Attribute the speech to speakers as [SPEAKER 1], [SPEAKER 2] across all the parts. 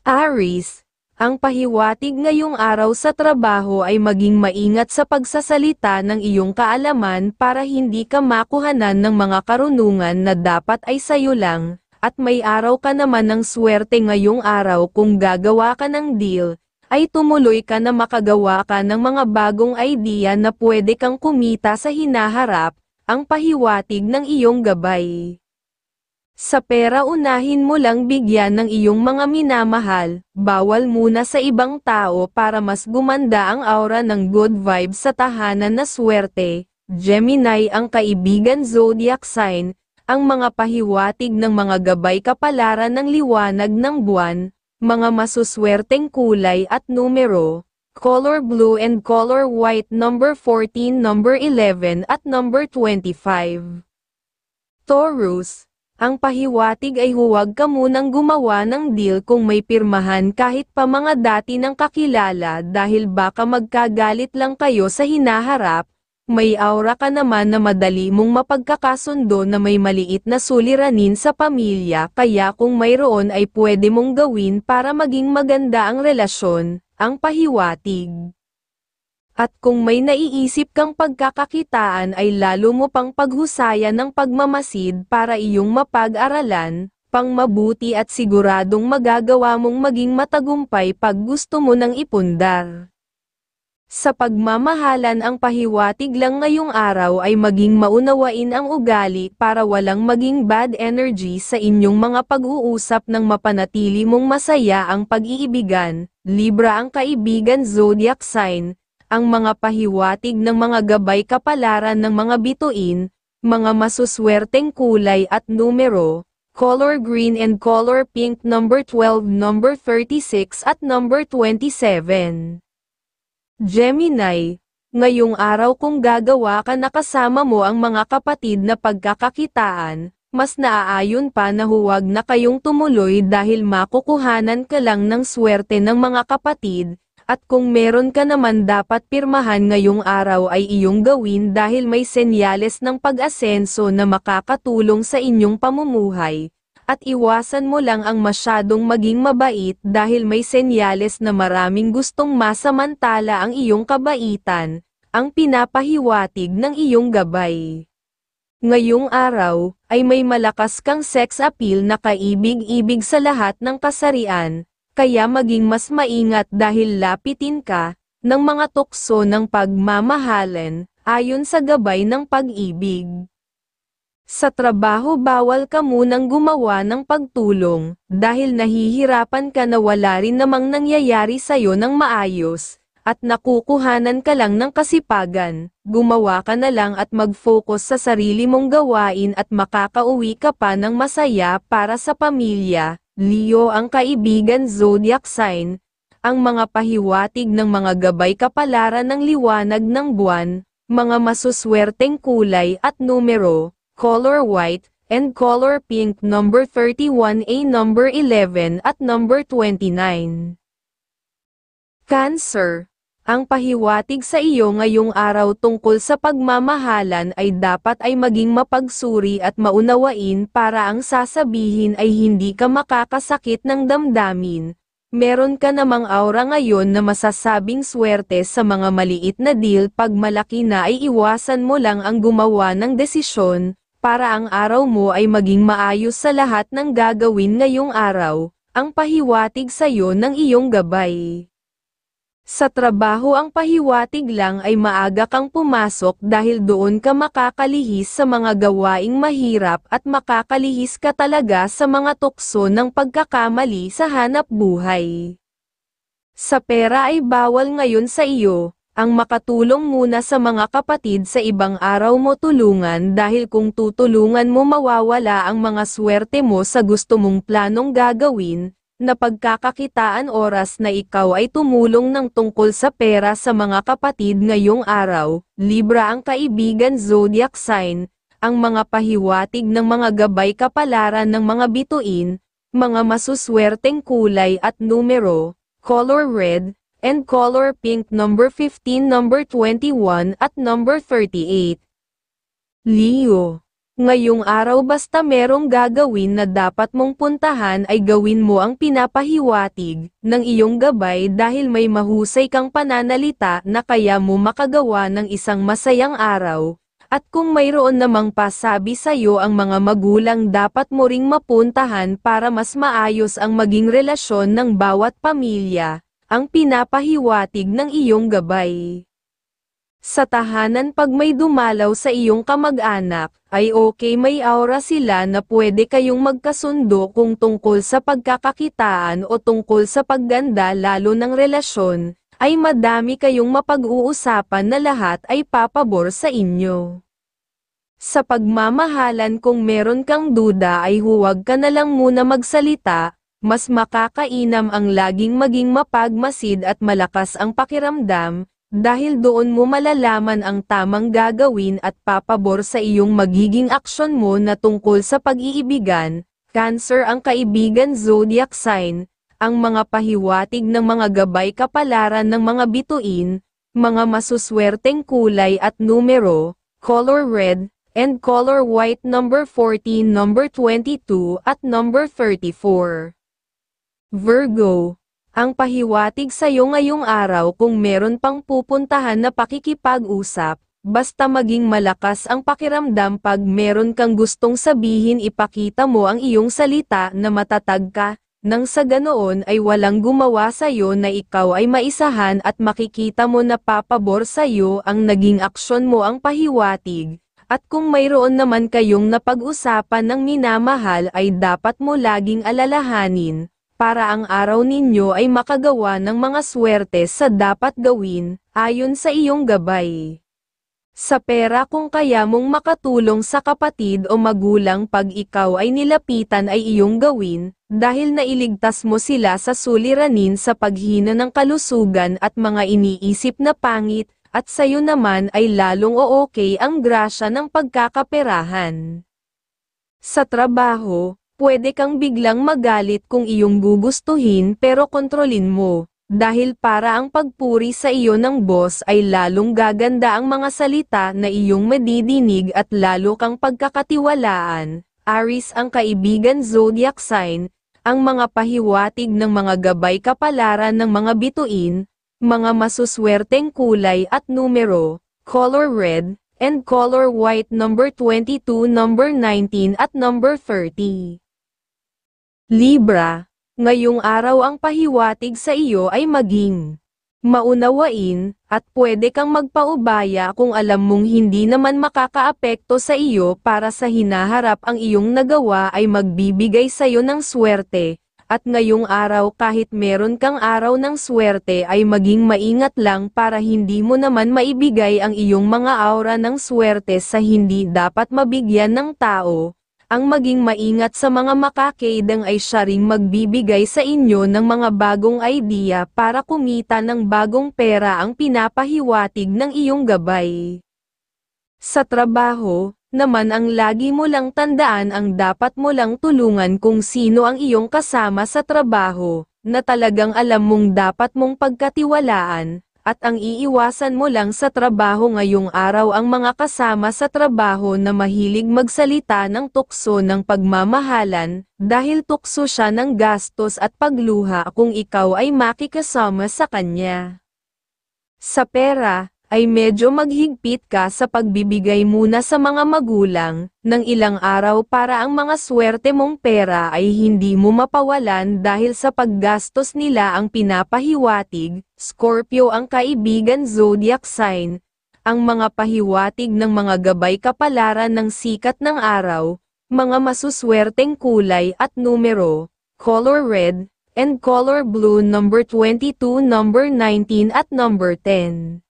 [SPEAKER 1] Aries, ang pahiwatig ngayong araw sa trabaho ay maging maingat sa pagsasalita ng iyong kaalaman para hindi ka makuhanan ng mga karunungan na dapat ay sayo lang, at may araw ka naman ng swerte ngayong araw kung gagawa ka ng deal, ay tumuloy ka na makagawa ka ng mga bagong idea na pwede kang kumita sa hinaharap, ang pahiwatig ng iyong gabay. Sa pera unahin mo lang bigyan ng iyong mga minamahal, bawal muna sa ibang tao para mas gumanda ang aura ng good vibes sa tahanan na swerte. Gemini ang kaibigan zodiac sign, ang mga pahiwatig ng mga gabay kapalaran ng liwanag ng buwan, mga masuswerteng kulay at numero, color blue and color white number 14, number 11 at number 25. Taurus, ang pahiwatig ay huwag ka munang gumawa ng deal kung may pirmahan kahit pa mga dati ng kakilala dahil baka magkagalit lang kayo sa hinaharap, may aura ka naman na madali mong mapagkakasundo na may maliit na suliranin sa pamilya kaya kung mayroon ay pwede mong gawin para maging maganda ang relasyon, ang pahiwatig. At kung may naiisip kang pagkakakitaan ay lalo mo pang paghusayan ng pagmamasid para iyong mapag-aralan, pang mabuti at siguradong magagawa mong maging matagumpay pag gusto mo nang ipundar. Sa pagmamahalan ang pahiwatig lang ngayong araw ay maging maunawain ang ugali para walang maging bad energy sa inyong mga pag-uusap nang mapanatili mong masaya ang pag-iibigan. Libra ang kaibigan zodiac sign, ang mga pahiwatig ng mga gabay kapalaran ng mga bituin, mga masuswerteng kulay at numero, color green and color pink number 12, number 36 at number 27. Gemini, ngayong araw kung gagawa ka na kasama mo ang mga kapatid na pagkakakitaan, mas naaayon pa na huwag na kayong tumuloy dahil makukuhanan ka lang ng swerte ng mga kapatid. At kung meron ka naman dapat pirmahan ngayong araw ay iyong gawin dahil may senyales ng pag-asenso na makakatulong sa inyong pamumuhay. At iwasan mo lang ang masyadong maging mabait dahil may senyales na maraming gustong masamantala ang iyong kabaitan, ang pinapahiwatig ng iyong gabay. Ngayong araw, ay may malakas kang sex appeal na kaibig-ibig sa lahat ng kasarian. Kaya maging mas maingat dahil lapitin ka ng mga tukso ng pagmamahalan, ayon sa gabay ng pag-ibig. Sa trabaho bawal ka munang gumawa ng pagtulong, dahil nahihirapan ka na wala rin namang nangyayari sa'yo ng maayos, at nakukuhanan ka lang ng kasipagan, gumawa ka na lang at mag-focus sa sarili mong gawain at makakauwi ka pa ng masaya para sa pamilya. Leo ang kaibigan zodiac sign, ang mga pahiwatig ng mga gabay kapalaran ng liwanag ng buwan, mga masuswerteng kulay at numero, color white, and color pink number 31A number 11 at number 29. Cancer, ang pahiwatig sa iyo ngayong araw tungkol sa pagmamahalan ay dapat ay maging mapagsuri at maunawain para ang sasabihin ay hindi ka makakasakit ng damdamin. Meron ka namang aura ngayon na masasabing swerte sa mga maliit na deal pag malaki na ay iwasan mo lang ang gumawa ng desisyon, para ang araw mo ay maging maayos sa lahat ng gagawin ngayong araw, ang pahiwatig sa iyo ng iyong gabay. Sa trabaho ang pahiwatig lang ay maaga kang pumasok dahil doon ka makakalihis sa mga gawaing mahirap at makakalihis ka talaga sa mga tukso ng pagkakamali sa hanap buhay. Sa pera ay bawal ngayon sa iyo, ang makatulong muna sa mga kapatid sa ibang araw mo tulungan dahil kung tutulungan mo mawawala ang mga swerte mo sa gusto mong planong gagawin, na pagkakakitaan oras na ikaw ay tumulong ng tungkol sa pera sa mga kapatid ngayong araw. Libra ang kaibigan zodiac sign, ang mga pahiwatig ng mga gabay kapalaran ng mga bituin, mga masuswerteng kulay at numero, color red, and color pink number 15, number 21 at number 38. Leo, Ngayong araw basta merong gagawin na dapat mong puntahan ay gawin mo ang pinapahiwatig ng iyong gabay dahil may mahusay kang pananalita na kaya mo makagawa ng isang masayang araw. At kung mayroon namang pasabi sa'yo ang mga magulang dapat mo ring mapuntahan para mas maayos ang maging relasyon ng bawat pamilya, ang pinapahiwatig ng iyong gabay. Sa tahanan pag may dumalaw sa iyong kamag-anak, ay okay may aura sila na pwede kayong magkasundo kung tungkol sa pagkakakitaan o tungkol sa pagganda lalo ng relasyon, ay madami kayong mapag-uusapan na lahat ay papabor sa inyo. Sa pagmamahalan kung meron kang duda ay huwag ka na lang muna magsalita, mas makakainam ang laging maging mapagmasid at malakas ang pakiramdam, dahil doon mo malalaman ang tamang gagawin at papabor sa iyong magiging aksyon mo na tungkol sa pag-iibigan. Cancer ang kaibigan zodiac sign, ang mga pahiwatig ng mga gabay kapalaran ng mga bituin, mga masuswerteng kulay at numero, color red, and color white number 14, number 22 at number 34. Virgo. Ang pahiwatig sa'yo ngayong araw kung meron pang pupuntahan na pakikipag-usap, basta maging malakas ang pakiramdam pag meron kang gustong sabihin ipakita mo ang iyong salita na matatag ka, nang sa ganoon ay walang gumawa sa'yo na ikaw ay maisahan at makikita mo na papabor sa'yo ang naging aksyon mo ang pahiwatig, at kung mayroon naman kayong napag-usapan ng minamahal ay dapat mo laging alalahanin, para ang araw ninyo ay makagawa ng mga swerte sa dapat gawin, ayon sa iyong gabay. Sa pera kung kaya mong makatulong sa kapatid o magulang pag ikaw ay nilapitan ay iyong gawin, dahil nailigtas mo sila sa suliranin sa paghina ng kalusugan at mga iniisip na pangit, at sayo naman ay lalong okay ang grasya ng pagkakaperahan. Sa trabaho, pwede kang biglang magalit kung iyong gugustuhin pero kontrolin mo, dahil para ang pagpuri sa iyo ng boss ay lalong gaganda ang mga salita na iyong madidinig at lalo kang pagkakatiwalaan. Aries ang kaibigan zodiac sign, ang mga pahiwatig ng mga gabay kapalaran ng mga bituin, mga masuswerteng kulay at numero, color red, and color white number 22, number 19 at number 30. Libra, ngayong araw ang pahiwatig sa iyo ay maging maunawain, at pwede kang magpaubaya kung alam mong hindi naman makakaapekto sa iyo para sa hinaharap ang iyong nagawa ay magbibigay sa iyo ng swerte, at ngayong araw kahit meron kang araw ng swerte ay maging maingat lang para hindi mo naman maibigay ang iyong mga aura ng swerte sa hindi dapat mabigyan ng tao. Ang maging maingat sa mga makakaidang ay siya ring magbibigay sa inyo ng mga bagong idea para kumita ng bagong pera ang pinapahiwatig ng iyong gabay. Sa trabaho, naman ang lagi mo lang tandaan ang dapat mo lang tulungan kung sino ang iyong kasama sa trabaho, na talagang alam mong dapat mong pagkatiwalaan. At ang iiwasan mo lang sa trabaho ngayong araw ang mga kasama sa trabaho na mahilig magsalita ng tukso ng pagmamahalan, dahil tukso siya ng gastos at pagluha kung ikaw ay makikasama sa kanya. Sa pera, ay medyo maghigpit ka sa pagbibigay muna sa mga magulang, ng ilang araw para ang mga swerte mong pera ay hindi mo mapawalan dahil sa paggastos nila ang pinapahiwatig. Scorpio ang kaibigan zodiac sign, ang mga pahiwatig ng mga gabay kapalaran ng sikat ng araw, mga masuswerteng kulay at numero, color red, and color blue number 22, number 19 at number 10.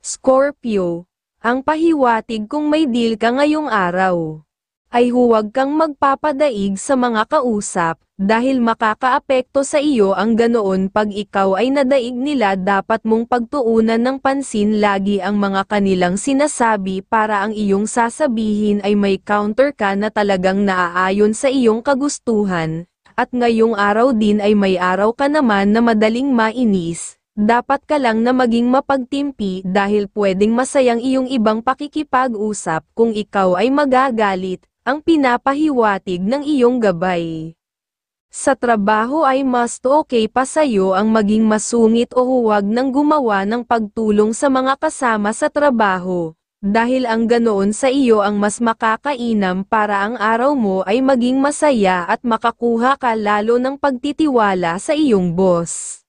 [SPEAKER 1] Scorpio, ang pahiwatig kung may deal ka ngayong araw, ay huwag kang magpapadaig sa mga kausap, dahil makakaapekto sa iyo ang ganoon pag ikaw ay nadaig nila dapat mong pagtuunan ng pansin lagi ang mga kanilang sinasabi para ang iyong sasabihin ay may counter ka na talagang naaayon sa iyong kagustuhan, at ngayong araw din ay may araw ka naman na madaling mainis. dapat ka lang na maging mapagtimpi dahil pwedeng masayang iyong ibang pakikipag-usap kung ikaw ay magagalit, ang pinapahiwatig ng iyong gabay. Sa trabaho ay mas okay pa sa'yo ang maging masungit o huwag nang gumawa ng pagtulong sa mga kasama sa trabaho, dahil ang ganoon sa iyo ang mas makakainam para ang araw mo ay maging masaya at makakuha ka lalo ng pagtitiwala sa iyong boss.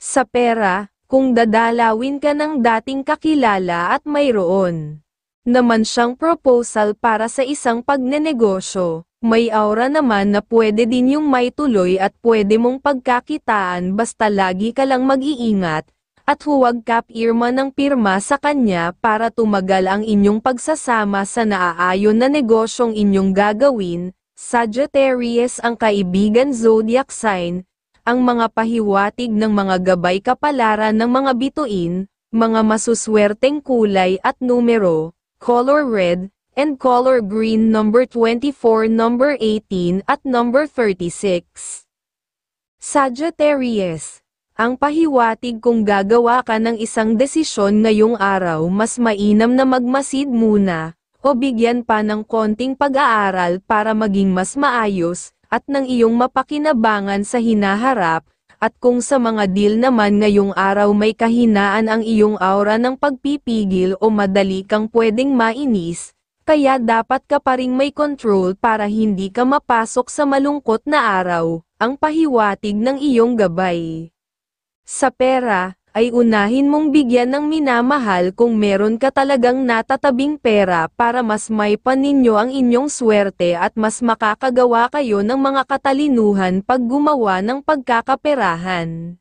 [SPEAKER 1] Sa pera, kung dadalawin ka ng dating kakilala at mayroon naman siyang proposal para sa isang pagnenegosyo, may aura naman na pwede din yung may tuloy at pwede mong pagkakitaan basta lagi ka lang mag-iingat, at huwag ka pirma ng pirma sa kanya para tumagal ang inyong pagsasama sa naaayon na negosyong inyong gagawin. Sagittarius ang kaibigan zodiac sign, ang mga pahiwatig ng mga gabay kapalaran ng mga bituin, mga masuswerteng kulay at numero, color red, and color green number 24, number 18 at number 36. Sagittarius, ang pahiwatig kung gagawa ka ng isang desisyon ngayong araw mas mainam na magmasid muna, o bigyan pa ng konting pag-aaral para maging mas maayos, at ng iyong mapakinabangan sa hinaharap, at kung sa mga deal naman ngayong araw may kahinaan ang iyong aura ng pagpipigil o madali kang pwedeng mainis, kaya dapat ka pa ring may control para hindi ka mapasok sa malungkot na araw, ang pahiwatig ng iyong gabay. Sa pera, ay unahin mong bigyan ng minamahal kung meron ka talagang natatabing pera para mas may paninyo ang inyong swerte at mas makakagawa kayo ng mga katalinuhan pag gumawa ng pagkakaperahan.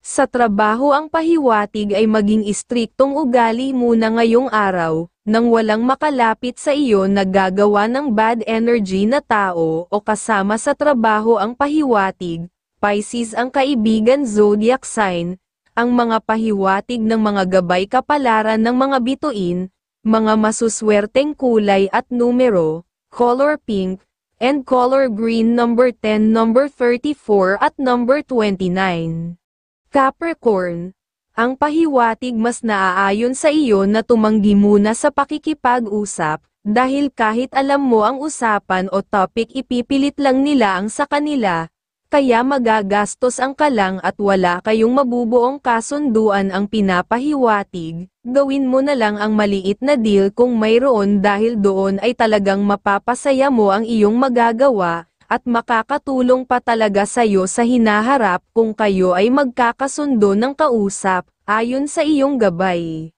[SPEAKER 1] Sa trabaho ang pahiwatig ay maging istriktong ugali muna ngayong araw, nang walang makalapit sa iyo na gagawa ng bad energy na tao o kasama sa trabaho ang pahiwatig. Pisces ang kaibigan zodiac sign, ang mga pahiwatig ng mga gabay kapalaran ng mga bituin, mga masuswerteng kulay at numero, color pink, and color green number 10, number 34 at number 29. Capricorn, ang pahiwatig mas naaayon sa iyo na tumanggi muna sa pakikipag-usap, dahil kahit alam mo ang usapan o topic ipipilit lang nila ang sa kanila, kaya magagastos ang kalang at wala kayong mabubuong kasunduan ang pinapahiwatig, gawin mo na lang ang maliit na deal kung mayroon dahil doon ay talagang mapapasaya mo ang iyong magagawa, at makakatulong pa talaga sayo sa hinaharap kung kayo ay magkakasundo ng kausap, ayon sa iyong gabay.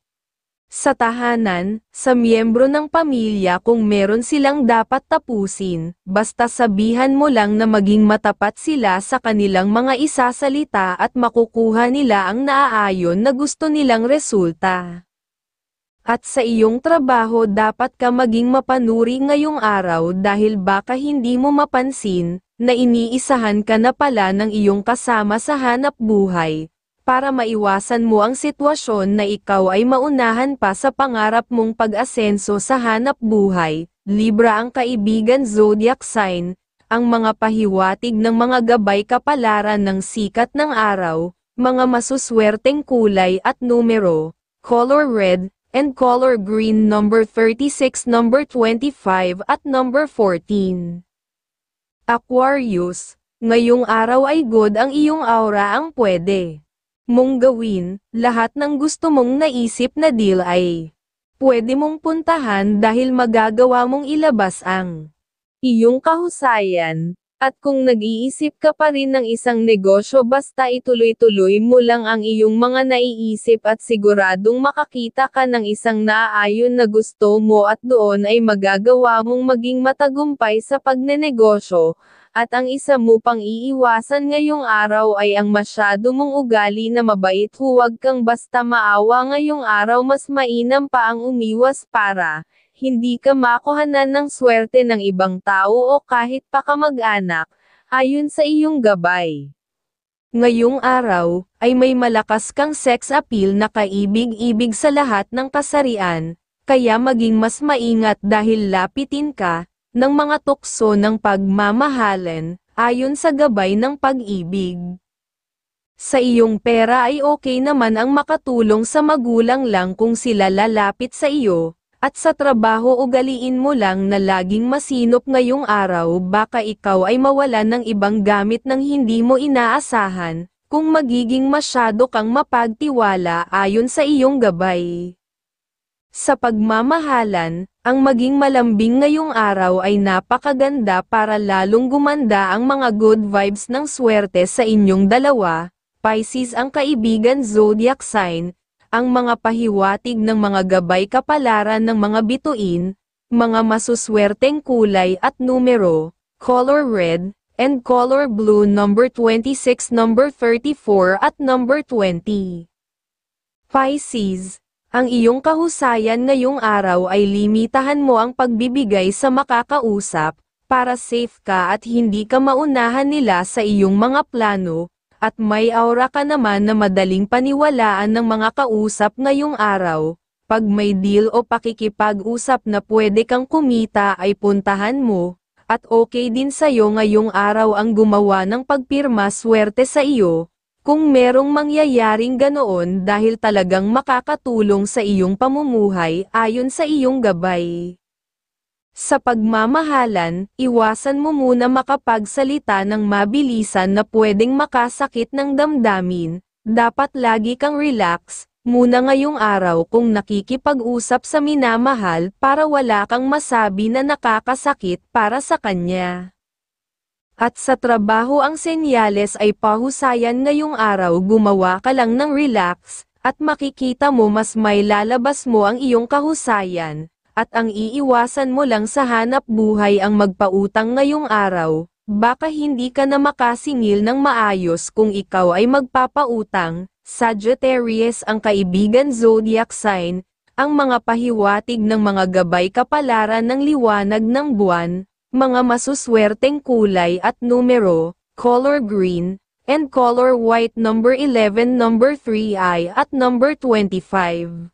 [SPEAKER 1] Sa tahanan, sa miyembro ng pamilya kung meron silang dapat tapusin, basta sabihan mo lang na maging matapat sila sa kanilang mga isasalita at makukuha nila ang naaayon na gusto nilang resulta. At sa iyong trabaho dapat ka maging mapanuri ngayong araw dahil baka hindi mo mapansin, na iniisahan ka na pala ng iyong kasama sa hanap buhay. Para maiwasan mo ang sitwasyon na ikaw ay maunahan pa sa pangarap mong pag-asenso sa hanap buhay, Libra ang kaibigan zodiac sign, ang mga pahiwatig ng mga gabay kapalaran ng sikat ng araw, mga masuswerteng kulay at numero, color red, and color green number 36, number 25 at number 14. Aquarius, ngayong araw ay good ang iyong aura ang pwede mong gawin, lahat ng gusto mong naisip na deal ay pwede mong puntahan dahil magagawa mong ilabas ang iyong kahusayan, at kung nag-iisip ka pa rin ng isang negosyo basta ituloy-tuloy mo lang ang iyong mga naiisip at siguradong makakita ka ng isang naaayon na gusto mo at doon ay magagawa mong maging matagumpay sa pagnenegosyo. At ang isa mo pang iiwasan ngayong araw ay ang masyado mong ugali na mabait. Huwag kang basta maawa ngayong araw, mas mainam pa ang umiwas para hindi ka makuhanan ng swerte ng ibang tao o kahit pa kamag-anak, ayon sa iyong gabay. Ngayong araw, ay may malakas kang sex appeal na kaibig-ibig sa lahat ng kasarian, kaya maging mas maingat dahil lapitin ka ng mga tukso ng pagmamahalan, ayon sa gabay ng pag-ibig. Sa iyong pera ay okay naman ang makatulong sa magulang lang kung sila lalapit sa iyo, at sa trabaho ugaliin mo lang na laging masinop ngayong araw baka ikaw ay mawalan ng ibang gamit ng hindi mo inaasahan, kung magiging masyado kang mapagtiwala ayon sa iyong gabay. Sa pagmamahalan, ang maging malambing ngayong araw ay napakaganda para lalong gumanda ang mga good vibes ng swerte sa inyong dalawa. Pisces ang kaibigan zodiac sign, ang mga pahiwatig ng mga gabay kapalaran ng mga bituin, mga masuswerteng kulay at numero, color red, and color blue number 26, number 34 at number 20. Pisces, ang iyong kahusayan ngayong araw ay limitahan mo ang pagbibigay sa makakausap, para safe ka at hindi ka maunahan nila sa iyong mga plano, at may aura ka naman na madaling paniwalaan ng mga kausap ngayong araw. Pag may deal o pakikipag-usap na pwede kang kumita ay puntahan mo, at okay din sa'yo ngayong araw ang gumawa ng pagpirma swerte sa iyo, kung merong mangyayaring ganoon dahil talagang makakatulong sa iyong pamumuhay ayon sa iyong gabay. Sa pagmamahalan, iwasan mo muna makapagsalita ng mabilisan na pwedeng makasakit ng damdamin. Dapat lagi kang relax muna ngayong araw kung nakikipag-usap sa minamahal para wala kang masabi na nakakasakit para sa kanya. At sa trabaho ang senyales ay pahusayan ngayong araw, gumawa ka lang ng relax, at makikita mo mas may lalabas mo ang iyong kahusayan. At ang iiwasan mo lang sa hanap buhay ang magpautang ngayong araw, baka hindi ka na makasingil ng maayos kung ikaw ay magpapautang. Sagittarius ang kaibigan zodiac sign, ang mga pahiwatig ng mga gabay kapalaran ng liwanag ng buwan, mga masuswerteng kulay at numero, color green, and color white number 11, number 3i at number 25.